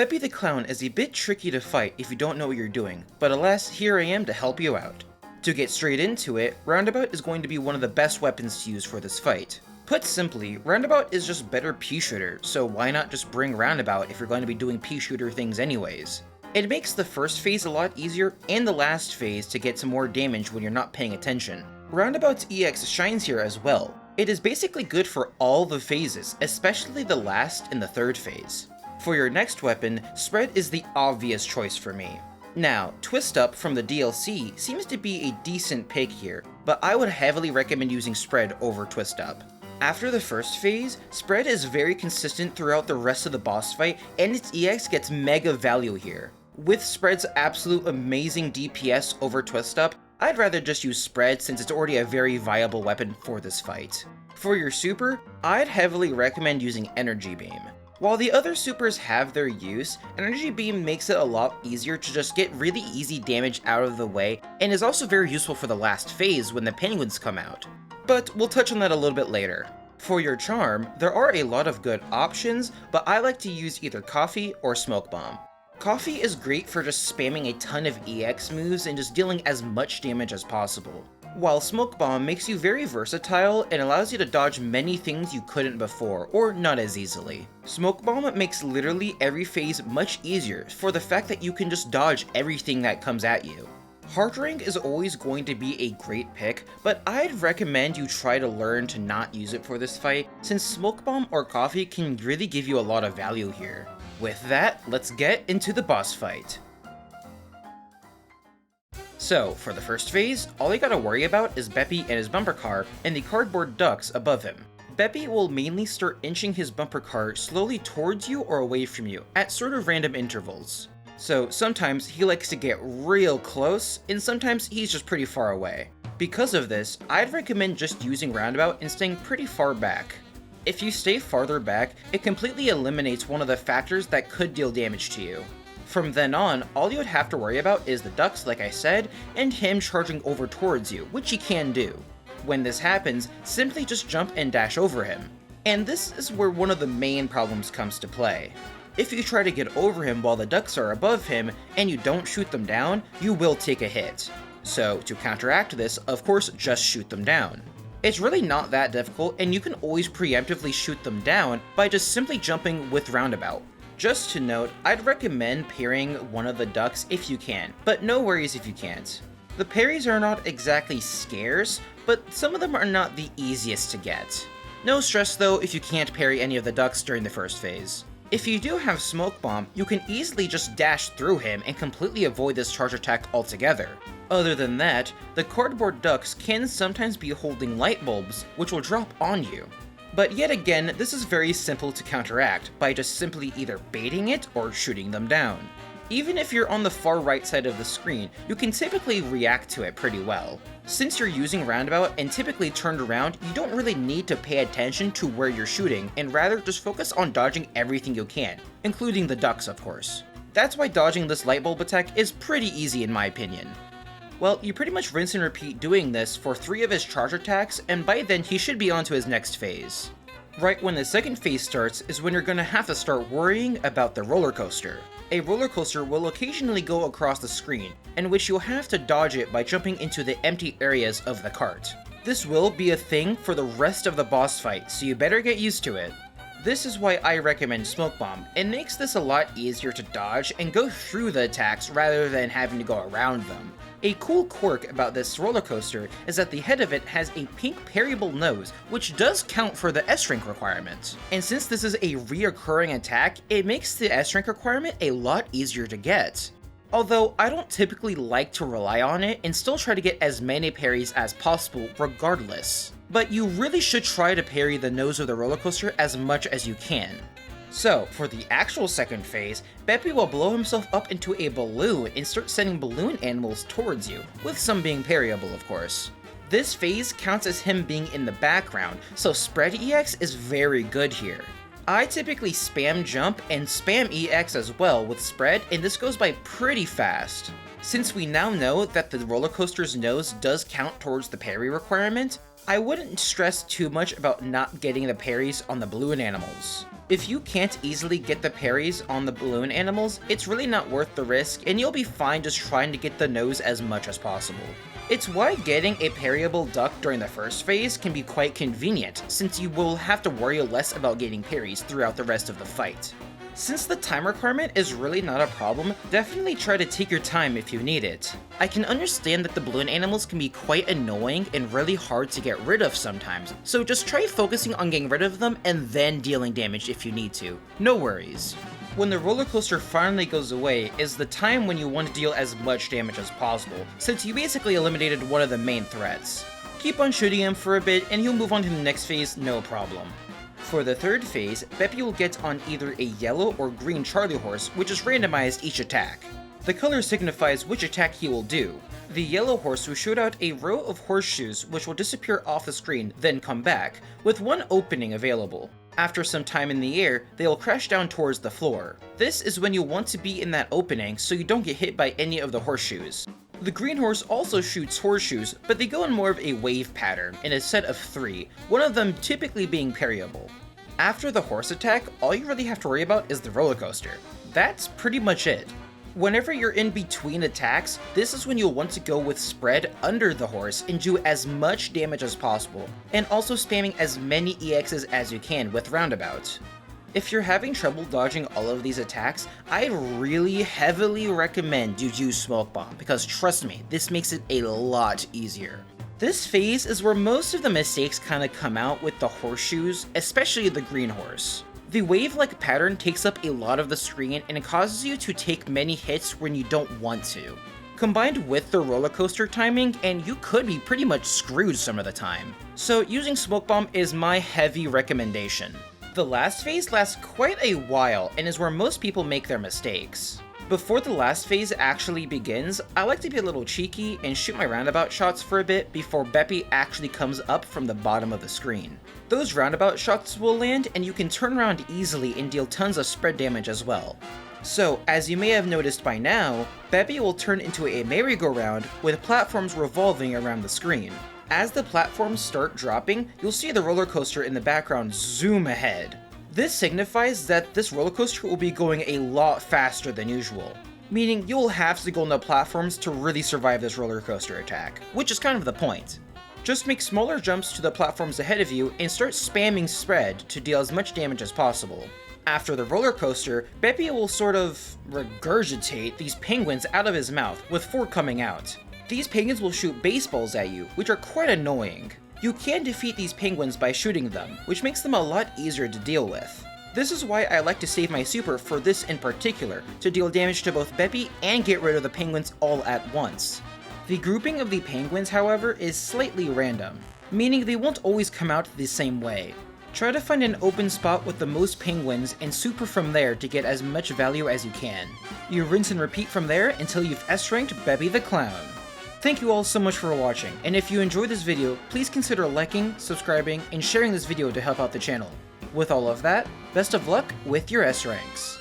Beppi the Clown is a bit tricky to fight if you don't know what you're doing, but alas, here I am to help you out. To get straight into it, Roundabout is going to be one of the best weapons to use for this fight. Put simply, Roundabout is just better pea shooter, so why not just bring Roundabout if you're going to be doing pea shooter things anyways. It makes the first phase a lot easier and the last phase to get some more damage when you're not paying attention. Roundabout's EX shines here as well. It is basically good for all the phases, especially the last and the third phase. For your next weapon, Spread is the obvious choice for me. Now, Twist Up from the DLC seems to be a decent pick here, but I would heavily recommend using Spread over Twist Up. After the first phase, Spread is very consistent throughout the rest of the boss fight, and its EX gets mega value here. With Spread's absolute amazing DPS over Twist Up, I'd rather just use Spread since it's already a very viable weapon for this fight. For your super, I'd heavily recommend using Energy Beam. While the other supers have their use, Energy Beam makes it a lot easier to just get really easy damage out of the way, and is also very useful for the last phase when the penguins come out. But we'll touch on that a little bit later. For your charm, there are a lot of good options, but I like to use either Coffee or Smoke Bomb. Coffee is great for just spamming a ton of EX moves and just dealing as much damage as possible, while Smoke Bomb makes you very versatile and allows you to dodge many things you couldn't before, or not as easily. Smoke Bomb makes literally every phase much easier for the fact that you can just dodge everything that comes at you. Hard Rank is always going to be a great pick, but I'd recommend you try to learn to not use it for this fight, since Smoke Bomb or Coffee can really give you a lot of value here. With that, let's get into the boss fight. So, for the first phase, all you gotta worry about is Beppi and his bumper car and the cardboard ducks above him. Beppi will mainly start inching his bumper car slowly towards you or away from you, at sort of random intervals. So sometimes he likes to get real close, and sometimes he's just pretty far away. Because of this, I'd recommend just using Roundabout and staying pretty far back. If you stay farther back, it completely eliminates one of the factors that could deal damage to you. From then on, all you would have to worry about is the ducks, like I said, and him charging over towards you, which he can do. When this happens, simply just jump and dash over him. And this is where one of the main problems comes to play. If you try to get over him while the ducks are above him, and you don't shoot them down, you will take a hit. So, to counteract this, of course, just shoot them down. It's really not that difficult, and you can always preemptively shoot them down by just simply jumping with Roundabout. Just to note, I'd recommend parrying one of the ducks if you can, but no worries if you can't. The parries are not exactly scarce, but some of them are not the easiest to get. No stress though if you can't parry any of the ducks during the first phase. If you do have Smoke Bomb, you can easily just dash through him and completely avoid this charge attack altogether. Other than that, the cardboard ducks can sometimes be holding light bulbs, which will drop on you. But yet again, this is very simple to counteract by just simply either baiting it or shooting them down. Even if you're on the far right side of the screen, you can typically react to it pretty well. Since you're using Roundabout and typically turned around, you don't really need to pay attention to where you're shooting, and rather just focus on dodging everything you can, including the ducks of course. That's why dodging this light bulb attack is pretty easy in my opinion. Well, you pretty much rinse and repeat doing this for 3 of his charge attacks, and by then he should be on to his next phase. Right when the second phase starts is when you're gonna have to start worrying about the roller coaster. A roller coaster will occasionally go across the screen, in which you'll have to dodge it by jumping into the empty areas of the cart. This will be a thing for the rest of the boss fight, so you better get used to it. This is why I recommend Smoke Bomb. It makes this a lot easier to dodge and go through the attacks rather than having to go around them. A cool quirk about this roller coaster is that the head of it has a pink parryable nose, which does count for the S-rank requirement. And since this is a reoccurring attack, it makes the S-rank requirement a lot easier to get. Although I don't typically like to rely on it and still try to get as many parries as possible regardless. But you really should try to parry the nose of the roller coaster as much as you can. So, for the actual second phase, Beppi will blow himself up into a balloon and start sending balloon animals towards you, with some being parryable of course. This phase counts as him being in the background, so Spread EX is very good here. I typically spam jump and spam EX as well with Spread, and this goes by pretty fast. Since we now know that the roller coaster's nose does count towards the parry requirement, I wouldn't stress too much about not getting the parries on the balloon animals. If you can't easily get the parries on the balloon animals, it's really not worth the risk and you'll be fine just trying to get the nose as much as possible. It's why getting a parryable duck during the first phase can be quite convenient, since you will have to worry less about getting parries throughout the rest of the fight. Since the time requirement is really not a problem, definitely try to take your time if you need it. I can understand that the balloon animals can be quite annoying and really hard to get rid of sometimes, so just try focusing on getting rid of them and then dealing damage if you need to. No worries. When the roller coaster finally goes away is the time when you want to deal as much damage as possible, since you basically eliminated one of the main threats. Keep on shooting him for a bit and he'll move on to the next phase no problem. For the third phase, Beppi will get on either a yellow or green Charlie horse, which is randomized each attack. The color signifies which attack he will do. The yellow horse will shoot out a row of horseshoes which will disappear off the screen, then come back, with one opening available. After some time in the air, they will crash down towards the floor. This is when you want to be in that opening so you don't get hit by any of the horseshoes. The green horse also shoots horseshoes, but they go in more of a wave pattern, in a set of 3, one of them typically being parryable. After the horse attack, all you really have to worry about is the roller coaster. That's pretty much it. Whenever you're in between attacks, this is when you'll want to go with spread under the horse and do as much damage as possible, and also spamming as many EXs as you can with roundabout. If you're having trouble dodging all of these attacks, I really heavily recommend you use Smoke Bomb, because trust me, this makes it a lot easier. This phase is where most of the mistakes kinda come out with the horseshoes, especially the green horse. The wave-like pattern takes up a lot of the screen and it causes you to take many hits when you don't want to. Combined with the roller coaster timing, and you could be pretty much screwed some of the time. So using Smoke Bomb is my heavy recommendation. The last phase lasts quite a while and is where most people make their mistakes. Before the last phase actually begins, I like to be a little cheeky and shoot my roundabout shots for a bit before Beppi actually comes up from the bottom of the screen. Those roundabout shots will land and you can turn around easily and deal tons of spread damage as well. So, as you may have noticed by now, Beppi will turn into a merry-go-round with platforms revolving around the screen. As the platforms start dropping, you'll see the roller coaster in the background zoom ahead. This signifies that this roller coaster will be going a lot faster than usual, meaning you'll have to go on the platforms to really survive this roller coaster attack, which is kind of the point. Just make smaller jumps to the platforms ahead of you and start spamming spread to deal as much damage as possible. After the roller coaster, Beppi will sort of regurgitate these penguins out of his mouth, with 4 coming out. These penguins will shoot baseballs at you, which are quite annoying. You can defeat these penguins by shooting them, which makes them a lot easier to deal with. This is why I like to save my super for this in particular, to deal damage to both Beppi and get rid of the penguins all at once. The grouping of the penguins, however, is slightly random, meaning they won't always come out the same way. Try to find an open spot with the most penguins and super from there to get as much value as you can. You rinse and repeat from there until you've S-ranked Beppi the Clown. Thank you all so much for watching, and if you enjoyed this video, please consider liking, subscribing, and sharing this video to help out the channel. With all of that, best of luck with your S ranks.